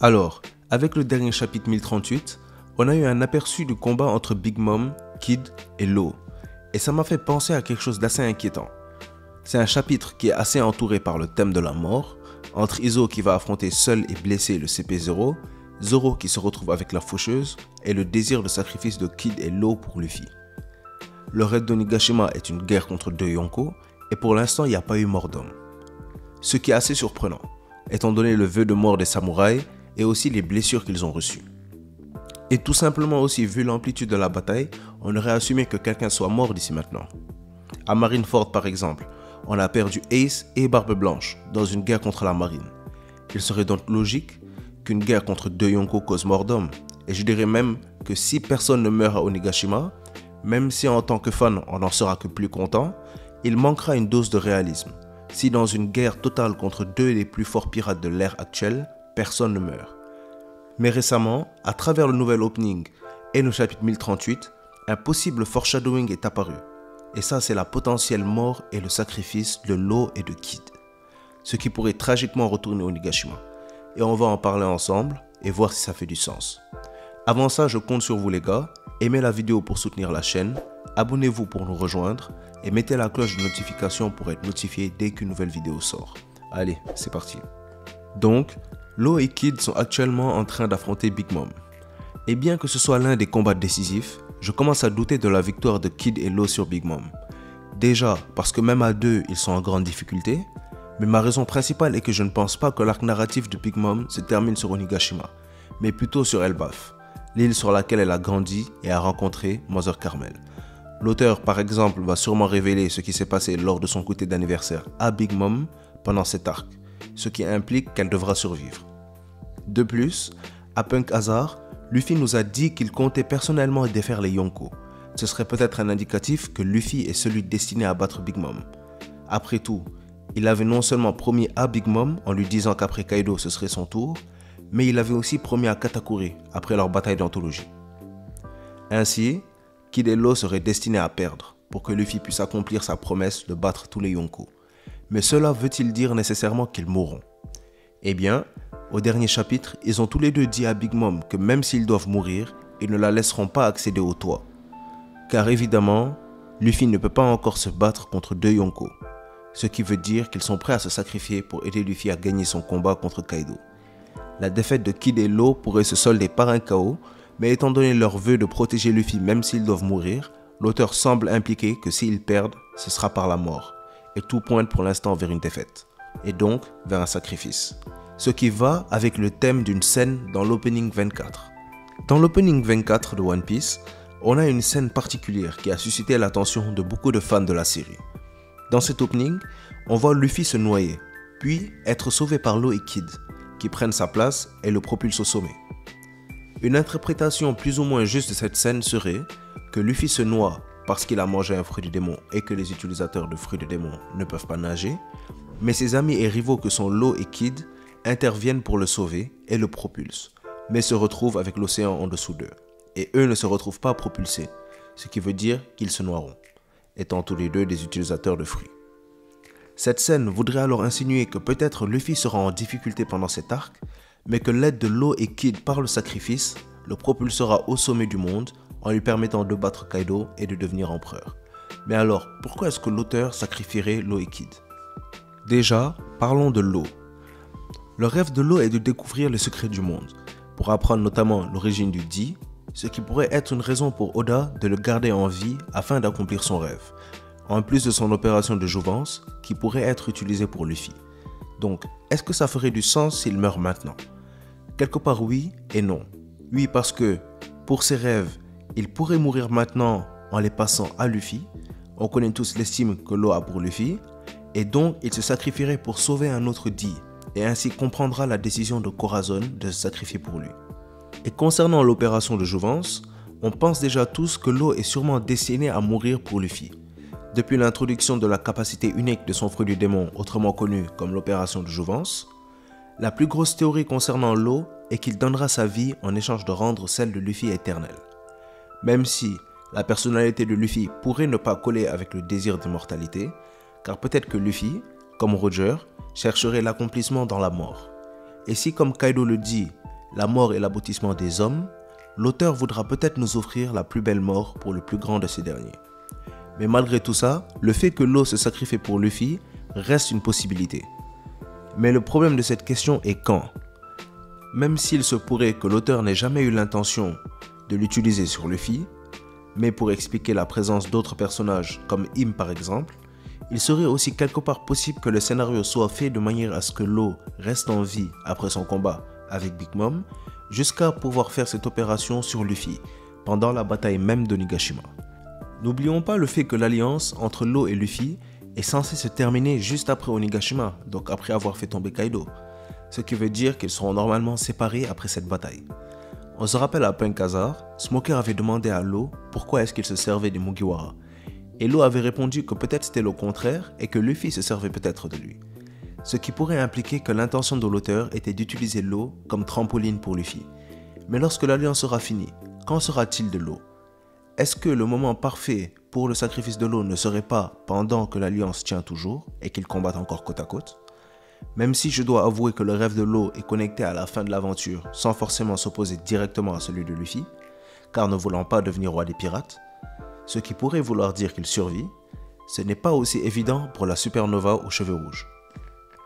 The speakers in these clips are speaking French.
Alors, avec le dernier chapitre 1038, on a eu un aperçu du combat entre Big Mom, Kid et Law. Et ça m'a fait penser à quelque chose d'assez inquiétant. C'est un chapitre qui est assez entouré par le thème de la mort, entre Izo qui va affronter seul et blessé le CP0, Zoro qui se retrouve avec la faucheuse, et le désir de sacrifice de Kid et Law pour Luffy. Le raid d'Onigashima est une guerre contre deux Yonko, et pour l'instant il n'y a pas eu mort d'homme. Ce qui est assez surprenant, étant donné le vœu de mort des samouraïs, et aussi les blessures qu'ils ont reçues. Et tout simplement aussi, vu l'amplitude de la bataille, on aurait assumé que quelqu'un soit mort d'ici maintenant. À Marineford par exemple, on a perdu Ace et Barbe Blanche dans une guerre contre la marine. Il serait donc logique qu'une guerre contre deux Yonko cause mort d'homme, et je dirais même que si personne ne meurt à Onigashima, même si en tant que fan on n'en sera que plus content, il manquera une dose de réalisme. Si dans une guerre totale contre deux des plus forts pirates de l'ère actuelle, personne ne meurt. Mais récemment, à travers le nouvel opening et le chapitre 1038, un possible foreshadowing est apparu. Et ça, c'est la potentielle mort et le sacrifice de Law et de Kid. Ce qui pourrait tragiquement retourner Onigashima. Et on va en parler ensemble et voir si ça fait du sens. Avant ça, je compte sur vous les gars. Aimez la vidéo pour soutenir la chaîne, abonnez-vous pour nous rejoindre et mettez la cloche de notification pour être notifié dès qu'une nouvelle vidéo sort. Allez, c'est parti. Donc, Law et Kid sont actuellement en train d'affronter Big Mom. Et bien que ce soit l'un des combats décisifs, je commence à douter de la victoire de Kid et Law sur Big Mom. Déjà parce que même à deux, ils sont en grande difficulté, mais ma raison principale est que je ne pense pas que l'arc narratif de Big Mom se termine sur Onigashima, mais plutôt sur Elbaf, l'île sur laquelle elle a grandi et a rencontré Mother Carmel. L'auteur par exemple va sûrement révéler ce qui s'est passé lors de son goûter d'anniversaire à Big Mom pendant cet arc, ce qui implique qu'elle devra survivre. De plus, à Punk Hazard, Luffy nous a dit qu'il comptait personnellement défaire les Yonko. Ce serait peut-être un indicatif que Luffy est celui destiné à battre Big Mom. Après tout, il avait non seulement promis à Big Mom en lui disant qu'après Kaido ce serait son tour, mais il avait aussi promis à Katakuri après leur bataille d'anthologie. Ainsi, Kid et Law seraient destinés à perdre pour que Luffy puisse accomplir sa promesse de battre tous les Yonko. Mais cela veut-il dire nécessairement qu'ils mourront? Eh bien, au dernier chapitre, ils ont tous les deux dit à Big Mom que même s'ils doivent mourir, ils ne la laisseront pas accéder au toit. Car évidemment, Luffy ne peut pas encore se battre contre deux Yonko, ce qui veut dire qu'ils sont prêts à se sacrifier pour aider Luffy à gagner son combat contre Kaido. La défaite de Kid et Law pourrait se solder par un chaos, mais étant donné leur vœu de protéger Luffy même s'ils doivent mourir, l'auteur semble impliquer que s'ils perdent, ce sera par la mort, et tout pointe pour l'instant vers une défaite, et donc vers un sacrifice. Ce qui va avec le thème d'une scène dans l'opening 24. Dans l'opening 24 de One Piece, on a une scène particulière qui a suscité l'attention de beaucoup de fans de la série. Dans cet opening, on voit Luffy se noyer, puis être sauvé par Law et Kid, qui prennent sa place et le propulsent au sommet. Une interprétation plus ou moins juste de cette scène serait que Luffy se noie parce qu'il a mangé un fruit du démon et que les utilisateurs de fruits de démon ne peuvent pas nager, mais ses amis et rivaux que sont Law et Kid interviennent pour le sauver et le propulsent, mais se retrouvent avec l'océan en dessous d'eux. Et eux ne se retrouvent pas propulsés, ce qui veut dire qu'ils se noieront, étant tous les deux des utilisateurs de fruits. Cette scène voudrait alors insinuer que peut-être Luffy sera en difficulté pendant cet arc, mais que l'aide de Law et Kid par le sacrifice le propulsera au sommet du monde en lui permettant de battre Kaido et de devenir empereur. Mais alors, pourquoi est-ce que l'auteur sacrifierait Law et Kid? Déjà, parlons de Law. Le rêve de Law est de découvrir les secrets du monde, pour apprendre notamment l'origine du Di, ce qui pourrait être une raison pour Oda de le garder en vie afin d'accomplir son rêve, en plus de son opération de jouvence qui pourrait être utilisée pour Luffy. Donc, est-ce que ça ferait du sens s'il meurt maintenant? Quelque part oui et non. Oui parce que, pour ses rêves, il pourrait mourir maintenant en les passant à Luffy, on connaît tous l'estime que Law a pour Luffy, et donc il se sacrifierait pour sauver un autre Di, et ainsi comprendra la décision de Corazon de se sacrifier pour lui. Et concernant l'opération de jouvence, on pense déjà tous que Law est sûrement destiné à mourir pour Luffy. Depuis l'introduction de la capacité unique de son fruit du démon, autrement connu comme l'opération de jouvence, la plus grosse théorie concernant Law est qu'il donnera sa vie en échange de rendre celle de Luffy éternelle. Même si la personnalité de Luffy pourrait ne pas coller avec le désir d'immortalité, car peut-être que Luffy, comme Roger, chercherait l'accomplissement dans la mort. Et si, comme Kaido le dit, la mort est l'aboutissement des hommes, l'auteur voudra peut-être nous offrir la plus belle mort pour le plus grand de ces derniers. Mais malgré tout ça, le fait que Law se sacrifie pour Luffy reste une possibilité. Mais le problème de cette question est quand. Même s'il se pourrait que l'auteur n'ait jamais eu l'intention de l'utiliser sur Luffy, mais pour expliquer la présence d'autres personnages comme Im par exemple, il serait aussi quelque part possible que le scénario soit fait de manière à ce que Law reste en vie après son combat avec Big Mom, jusqu'à pouvoir faire cette opération sur Luffy, pendant la bataille même d'Onigashima. N'oublions pas le fait que l'alliance entre Law et Luffy est censée se terminer juste après Onigashima, donc après avoir fait tomber Kaido, ce qui veut dire qu'ils seront normalement séparés après cette bataille. On se rappelle à Punk Hazard, Smoker avait demandé à Law pourquoi est-ce qu'il se servait des Mugiwara, et Law avait répondu que peut-être c'était le contraire et que Luffy se servait peut-être de lui. Ce qui pourrait impliquer que l'intention de l'auteur était d'utiliser Law comme trampoline pour Luffy. Mais lorsque l'alliance sera finie, qu'en sera-t-il de Law? Est-ce que le moment parfait pour le sacrifice de Law ne serait pas pendant que l'alliance tient toujours et qu'ils combattent encore côte à côte? Même si je dois avouer que le rêve de Law est connecté à la fin de l'aventure sans forcément s'opposer directement à celui de Luffy, car ne voulant pas devenir roi des pirates, ce qui pourrait vouloir dire qu'il survit, ce n'est pas aussi évident pour la supernova aux cheveux rouges.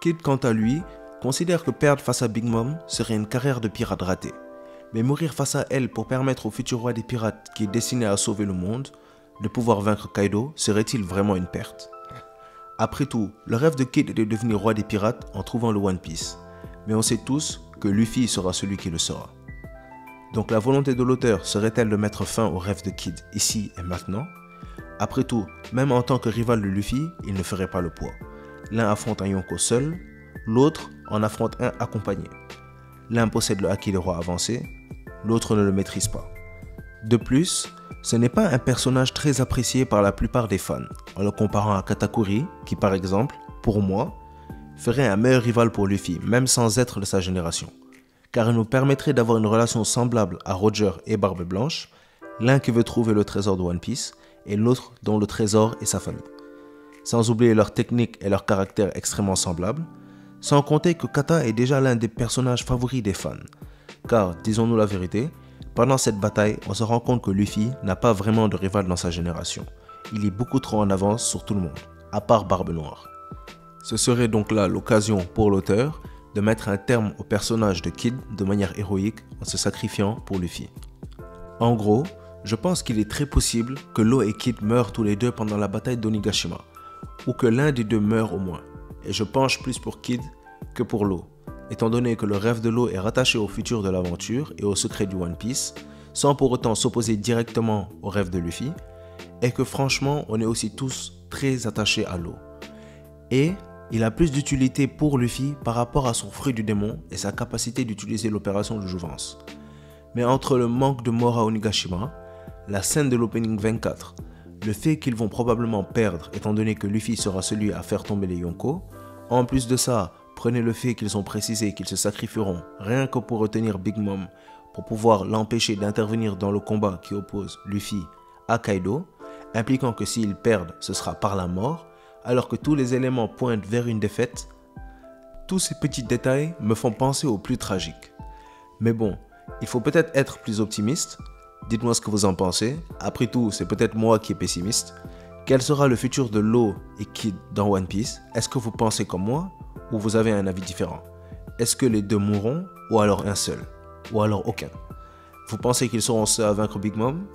Kid, quant à lui, considère que perdre face à Big Mom serait une carrière de pirate ratée. Mais mourir face à elle pour permettre au futur roi des pirates qui est destiné à sauver le monde de pouvoir vaincre Kaido serait-il vraiment une perte? Après tout, le rêve de Kid est de devenir roi des pirates en trouvant le One Piece. Mais on sait tous que Luffy sera celui qui le sera. Donc la volonté de l'auteur serait-elle de mettre fin au rêve de Kid ici et maintenant? Après tout, même en tant que rival de Luffy, il ne ferait pas le poids. L'un affronte un Yonko seul, l'autre en affronte un accompagné. L'un possède le Haki des rois avancé, l'autre ne le maîtrise pas. De plus, ce n'est pas un personnage très apprécié par la plupart des fans, en le comparant à Katakuri, qui par exemple, pour moi, ferait un meilleur rival pour Luffy, même sans être de sa génération, car il nous permettrait d'avoir une relation semblable à Roger et Barbe Blanche, l'un qui veut trouver le trésor de One Piece, et l'autre dont le trésor est sa famille. Sans oublier leur technique et leur caractère extrêmement semblables, sans compter que Kata est déjà l'un des personnages favoris des fans, car, disons-nous la vérité, pendant cette bataille, on se rend compte que Luffy n'a pas vraiment de rival dans sa génération. Il est beaucoup trop en avance sur tout le monde, à part Barbe Noire. Ce serait donc là l'occasion pour l'auteur de mettre un terme au personnage de Kid de manière héroïque en se sacrifiant pour Luffy. En gros, je pense qu'il est très possible que Law et Kid meurent tous les deux pendant la bataille d'Onigashima, ou que l'un des deux meure au moins, et je penche plus pour Kid que pour Law, étant donné que le rêve de Law est rattaché au futur de l'aventure et au secret du One Piece, sans pour autant s'opposer directement au rêve de Luffy, et que franchement on est aussi tous très attachés à Law. Et il a plus d'utilité pour Luffy par rapport à son fruit du démon et sa capacité d'utiliser l'opération de jouvence. Mais entre le manque de mort à Onigashima, la scène de l'opening 24, le fait qu'ils vont probablement perdre étant donné que Luffy sera celui à faire tomber les Yonko, en plus de ça, prenez le fait qu'ils ont précisé qu'ils se sacrifieront rien que pour retenir Big Mom pour pouvoir l'empêcher d'intervenir dans le combat qui oppose Luffy à Kaido, impliquant que s'ils perdent, ce sera par la mort, alors que tous les éléments pointent vers une défaite. Tous ces petits détails me font penser au plus tragique. Mais bon, il faut peut-être être plus optimiste. Dites-moi ce que vous en pensez. Après tout, c'est peut-être moi qui est pessimiste. Quel sera le futur de Law et Kid dans One Piece? Est-ce que vous pensez comme moi ou vous avez un avis différent? Est-ce que les deux mourront ou alors un seul? Ou alors aucun? Vous pensez qu'ils seront seuls à vaincre Big Mom?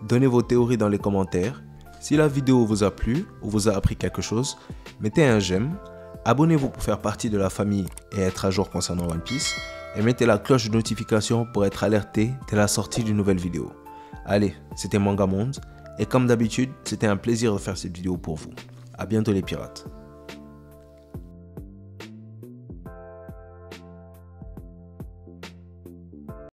Donnez vos théories dans les commentaires. Si la vidéo vous a plu ou vous a appris quelque chose, mettez un j'aime, abonnez-vous pour faire partie de la famille et être à jour concernant One Piece, et mettez la cloche de notification pour être alerté dès la sortie d'une nouvelle vidéo. Allez, c'était Manga Monde, et comme d'habitude, c'était un plaisir de faire cette vidéo pour vous. A bientôt les pirates.